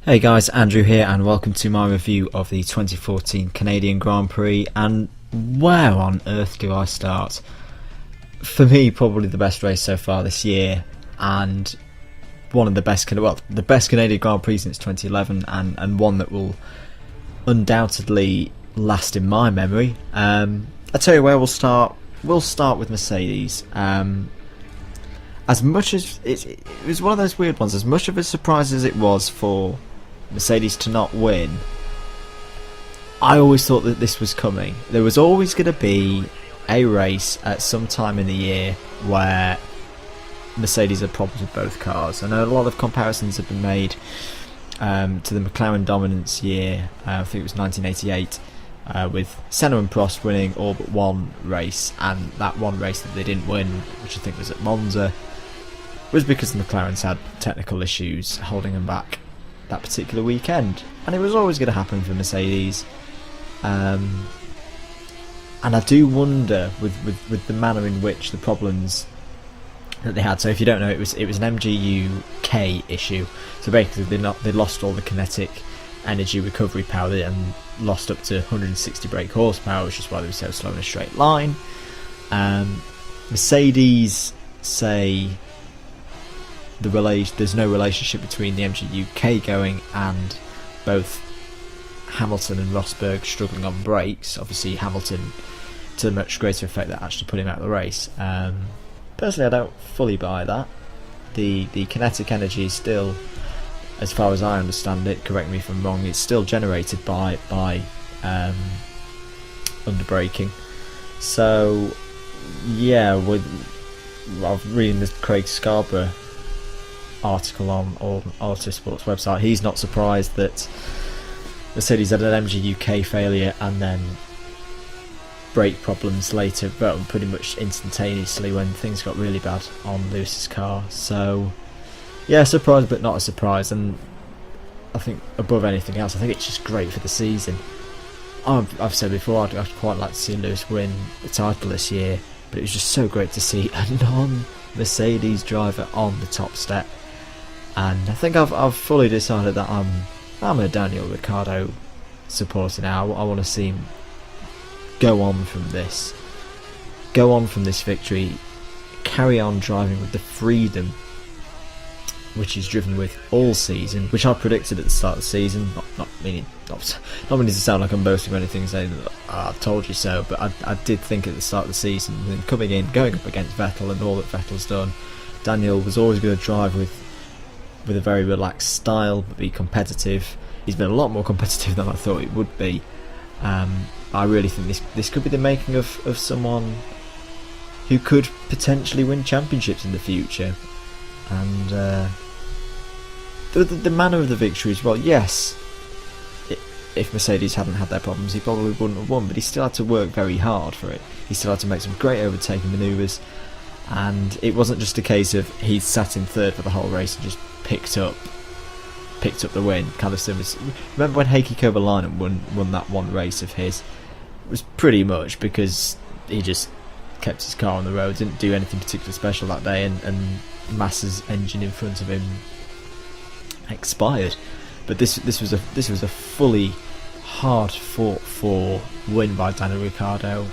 Hey guys, Andrew here and welcome to my review of the 2014 Canadian Grand Prix. And where on earth do I start? For me, probably the best race so far this year, and one of the best, the best Canadian Grand Prix since 2011, and one that will undoubtedly last in my memory. I'll tell you where we'll start. We'll start with Mercedes. As much as it was one of those weird ones, as much of a surprise as it was for Mercedes to not win, I always thought that this was coming. There was always going to be a race at some time in the year where Mercedes had problems with both cars. I know a lot of comparisons have been made to the McLaren dominance year. I think it was 1988, with Senna and Prost winning all but one race, and that one race that they didn't win, which I think was at Monza, was because the McLarens had technical issues holding them back that particular weekend, and it was always going to happen for Mercedes. And I do wonder with the manner in which the problems that they had. So if you don't know, it was an MGU-K issue. So basically they lost all the kinetic energy recovery power and lost up to 160 brake horsepower, which is why they were so slow in a straight line. Mercedes say there's no relationship between the MGU-K going and both Hamilton and Rosberg struggling on brakes. Obviously Hamilton to a much greater effect that actually put him out of the race. Personally, I don't fully buy that. The kinetic energy is still, as far as I understand it, correct me if I'm wrong, it's still generated by underbraking. So yeah, I'm reading this Craig Scarborough article on Autosport's website. He's not surprised that Mercedes had an MGU-K failure and then brake problems later, but pretty much instantaneously when things got really bad on Lewis's car. So yeah, surprised but not a surprise, and I think above anything else, I think it's just great for the season. I've said before, I'd quite like to see Lewis win the title this year, but it was just so great to see a non-Mercedes driver on the top step. And I think I've fully decided that I'm a Daniel Ricciardo supporter now. I want to see him go on from this victory, carry on driving with the freedom which he's driven with all season, which I predicted at the start of the season. Not meaning to sound like I'm boasting or anything, saying that I've told you so, but I did think at the start of the season, and coming in, going up against Vettel and all that Vettel's done, Daniel was always going to drive with a very relaxed style, but be competitive. He's been a lot more competitive than I thought he would be. I really think this could be the making of someone who could potentially win championships in the future. And the manner of the victory as well, yes, if Mercedes hadn't had their problems, he probably wouldn't have won, but he still had to work very hard for it. He still had to make some great overtaking manoeuvres, and it wasn't just a case of he sat in third for the whole race and just picked up the win, kind of similar. Remember when Heikki Kovalainen won that one race of his? It was pretty much because he just kept his car on the road, didn't do anything particularly special that day, and Massa's engine in front of him expired. But this was a fully hard fought for win by Daniel Ricciardo,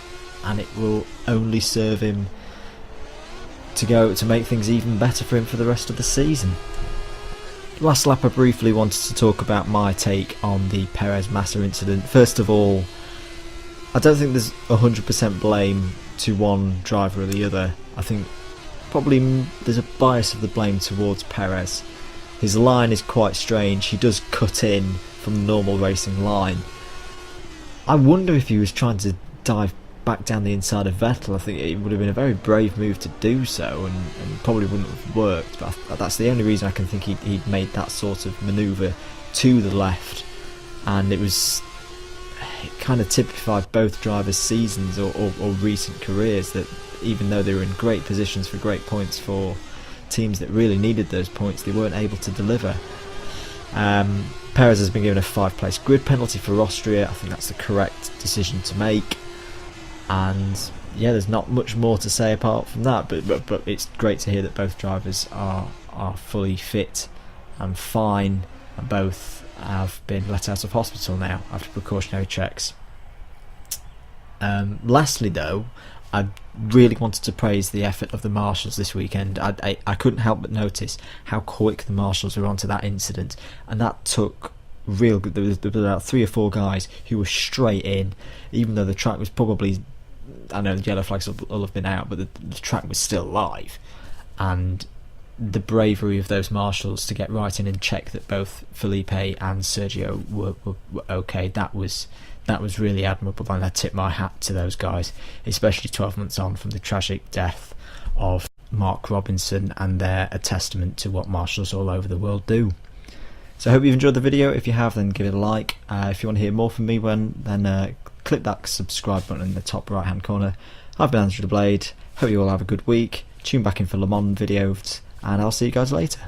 and it will only serve him to make things even better for him for the rest of the season. Last lap, I briefly wanted to talk about my take on the Perez-Massa incident. First of all, I don't think there's 100% blame to one driver or the other. I think probably there's a bias of the blame towards Perez. His line is quite strange. He does cut in from the normal racing line. I wonder if he was trying to dive back down the inside of Vettel. I think it would have been a very brave move to do so, and probably wouldn't have worked, but that's the only reason I can think he'd made that sort of manoeuvre to the left. And it kind of typified both drivers' seasons or recent careers, that even though they were in great positions for great points for teams that really needed those points, they weren't able to deliver. Perez has been given a 5-place grid penalty for Austria. I think that's the correct decision to make. And yeah, there's not much more to say apart from that, but it's great to hear that both drivers are fully fit and fine, and both have been let out of hospital now after precautionary checks. Lastly though, I really wanted to praise the effort of the marshals this weekend. I couldn't help but notice how quick the marshals were onto that incident, and that took real good. There was about 3 or 4 guys who were straight in, even though the track was probably, I know the yellow flags will have been out, but the track was still live. And the bravery of those marshals to get right in and check that both Felipe and Sergio were okay, that was really admirable, and I tip my hat to those guys, especially 12 months on from the tragic death of Mark Robinson, and they're a testament to what marshals all over the world do. So I hope you've enjoyed the video. If you have, then give it a like. If you want to hear more from me, then click that subscribe button in the top right hand corner. I've been Andrew the Blade. Hope you all have a good week. Tune back in for Le Mans videos, and I'll see you guys later.